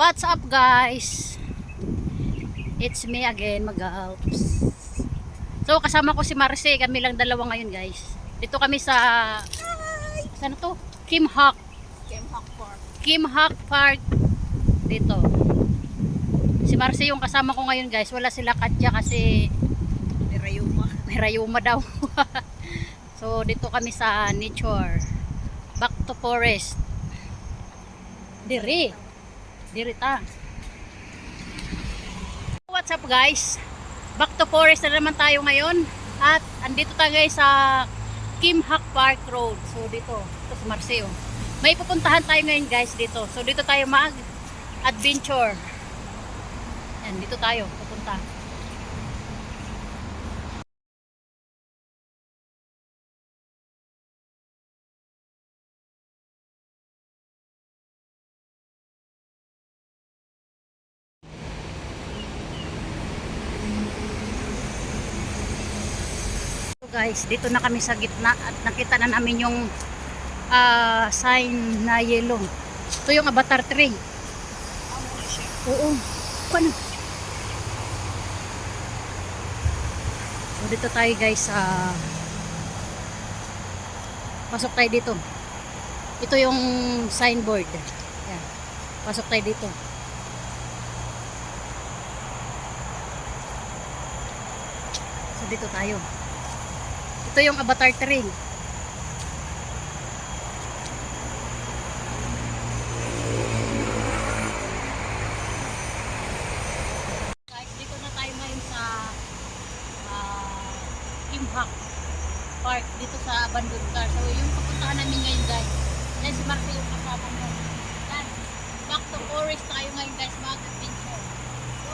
What's up guys? It's me again, Magalps. So kasama ko si Marce, kami lang dalawa ngayon guys. Dito kami sa saan to? Kim Hak Park. Kim Hak Park dito. Si Marce yung kasama ko ngayon guys. Wala sila Katya kasi may rayuma daw. So dito kami sa nature. Back to forest. Diri ta. What's up guys? Back to forest na naman tayo ngayon. At andito tayo guys sa Kim Hak Park Road. So dito sa Marceo. May pupuntahan tayo ngayon guys dito. So dito tayo mag-adventure. Yan, dito tayo pupunta. Guys, dito na kami sa gitna at nakita na namin yung sign na yellow. Ito yung avatar tree. Oo. Paano? So dito tayo guys pasok tayo dito. Ito yung signboard. Yan. Pasok tayo dito. So dito tayo. Ito yung avatar tree. Guys, dito na tayo ngayon sa Kim Hak Park dito sa abandoned car. So yung pupuntahan namin ngayon guys. Yan si Marco yung kasama mo. Yan. Back to forest tayo ngayon guys, mag-adventure. So,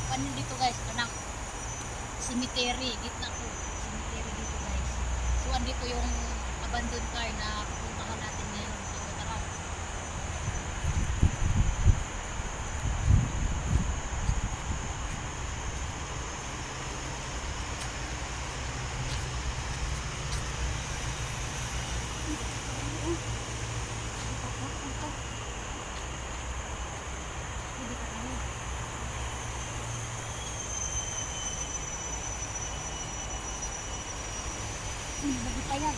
paano dito guys, kanang cemetery, gitna ko cemetery dito guys. So andito yung abandoned car na pupuntahan natin ngayon. So tara. Bago pa yan.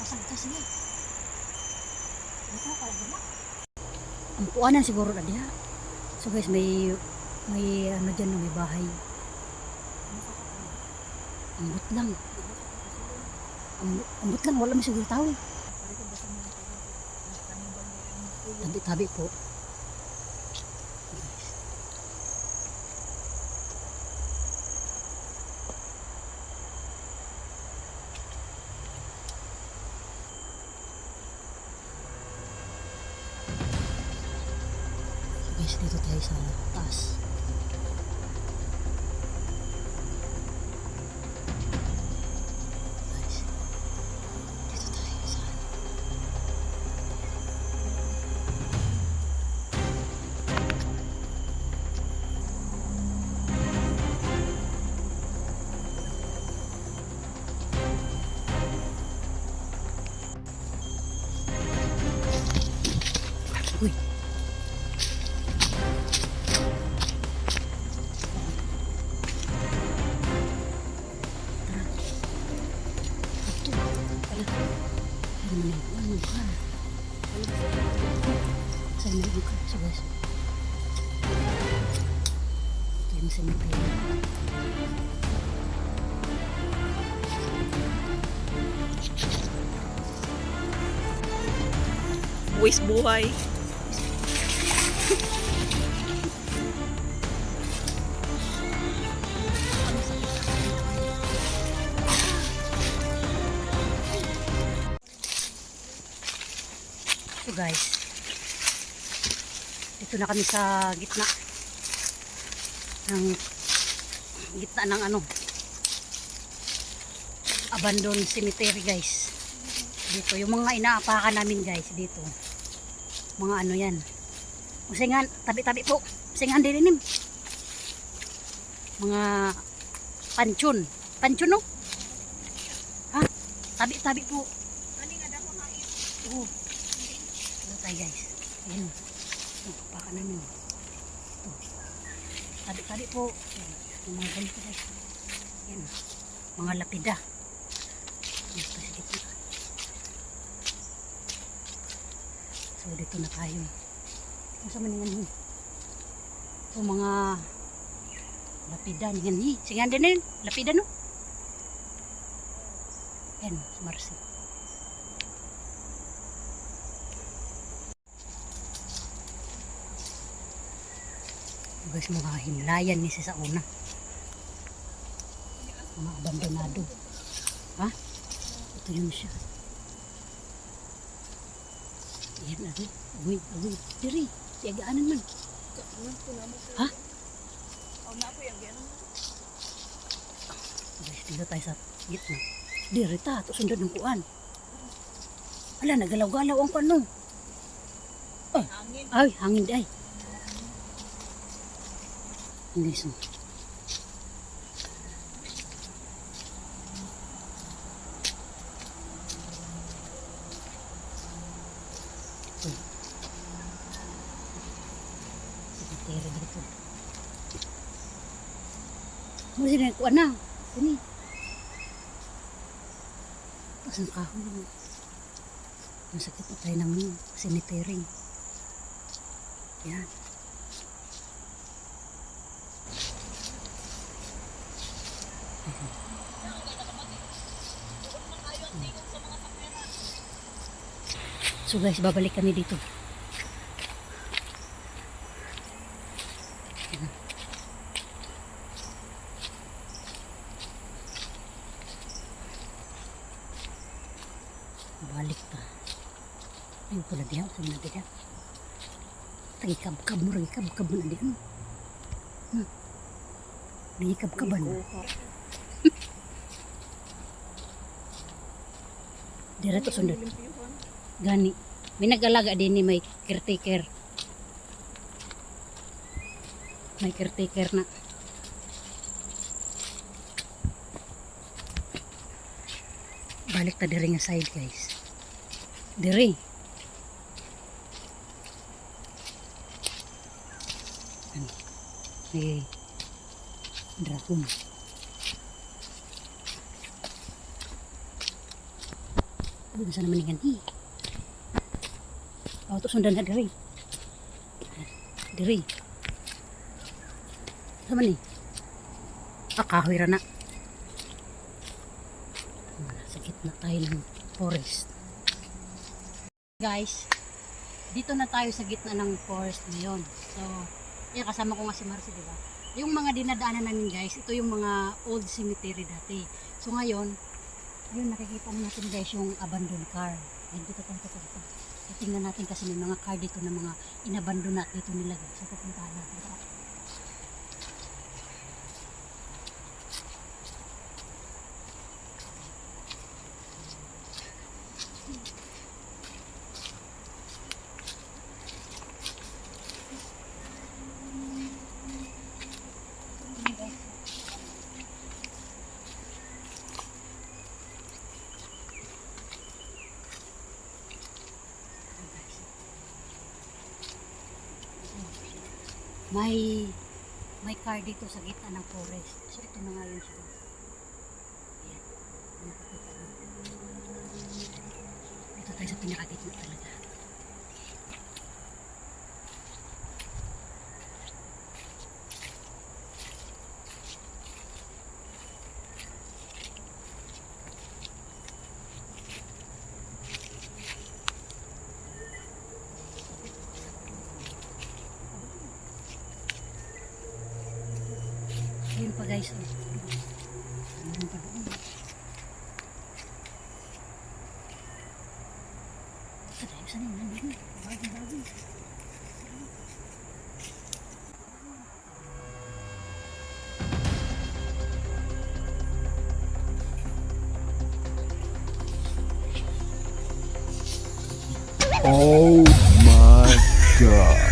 Pasagta siya. Ito pala ba? Ang puanan siguro na diha. So guys, may ano dyan, may bahay. Ambot lang. Ambot lang, wala masiguro tao. Tabi-tabi po. So guys, dito tayo sa taas. Uy. Tara. Ito. Pala. Ano ka? Saan mo ka? So guys. Ito yung cemetery. Buwis buhay. So guys, dito na kami sa gitna ng gitna ng ano, abandoned cemetery guys. Dito yung mga inaapakan namin guys dito. Mga ano yan. Usingan, tabi-tabi po. Usingan din rin. Mga pansyon. Pansyon no? Ha? Tabi-tabi po. Oo. Ito tayo guys. Ayan. Ito, apakan namin. Ito. Tabi-tabi po. Ayan. Yung mga ganito guys. Ayan. Mga lapida. Ayan, pasigit na. So dito na tayo. Masa maningan so mga lapida ningan ni. Singan din lapida no. Yan, Marcy. Guys, mga himlayan ni sa una. Mga abandonado. Ha? Ito yun siya. Yan, agoy. Diri, tiagaanan man. Ha? Guys, dito tayo sa gitna. Diri ta, ito sundod ng kuan. Ala, nagalaw-galaw ang kuan no. Ay, hangin di ay. Hindi so. Cemetery dito. Mo sila kuan na. Ini. Pasang kahoy. Masakit na tayo ng cemetery. Yan. So guys, babalik kami dito. Balik ta. Ayun ko na diyan, sa mga diyan. Tagikab-kab mo, ragikab-kab mo na diyan. Ragikab-kaban mo. Direto sundot. Gani. May nag-alaga din ni may caretaker. May caretaker na. Balik ta diri nga side guys. Diri. May dragon. Ano sa naman nga ni? Oh, ito sundan na diri. Diri. Sama ni. Kahoy ra na. Sa gitna tayo ng forest. Guys, dito na tayo sa gitna ng forest ngayon. So, yan kasama ko nga si Marcy, di ba? Yung mga dinadaanan namin guys, ito yung mga old cemetery dati. So ngayon, yun nakikita natin guys yung abandoned car. Yan dito. Tingnan natin kasi may mga car dito na mga inabandon na dito nila guys. So pupuntahan natin. May car dito sa gitna ng forest. So ito na nga yun siya. Ayan. Ito tayo sa pinakagitna talaga. Yun pa guys. Yun pa doon. Saan yun? Nandun. Bagay. Oh my god.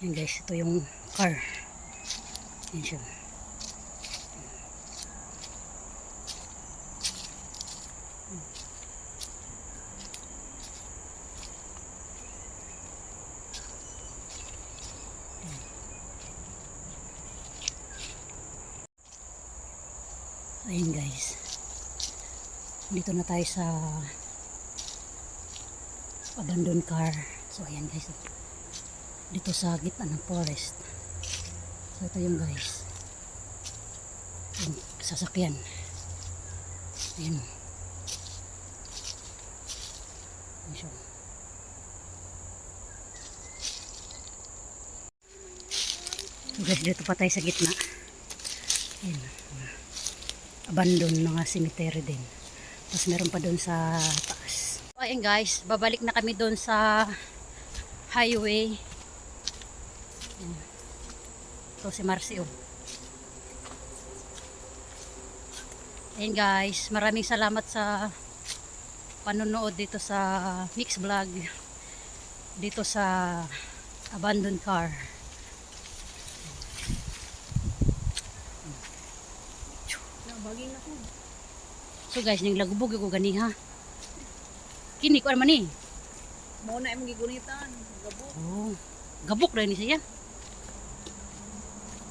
Yan guys, ito yung car. Yan siya. Ayun guys. Dito na tayo sa abandoned car. So ayan guys. Dito sa gitna ng forest. So ito yung guys. Yung sasakyan. Ayan. Ayan siya. So guys, dito pa tayo sa gitna. Ayan. Abandon mga cemetery din. Tapos meron pa doon sa taas. So ayan guys, babalik na kami doon sa highway. Ayan. Ito si Marcio. Ayan guys, maraming salamat sa panonood dito sa Mix Vlog. Dito sa abandoned car. Baging ako. So guys, ning lagubog ko gani ha. Kini ko man ni. Mao na imong gigunitan. Gabo. Oh, gabok rin ni siya.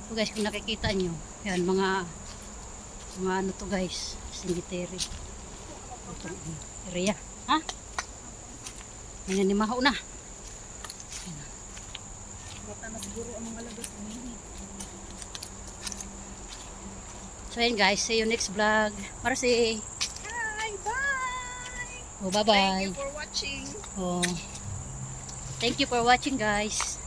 So guys, kung nakikita nyo, yan mga ano to guys, cemetery. Itong area, ha? Yan ni maho na. Bata na siguro ang mga labas ni. So yan guys, see you next vlog. Marcy. Hi, bye. Oh, bye-bye. Thank you for watching. Oh. Thank you for watching guys.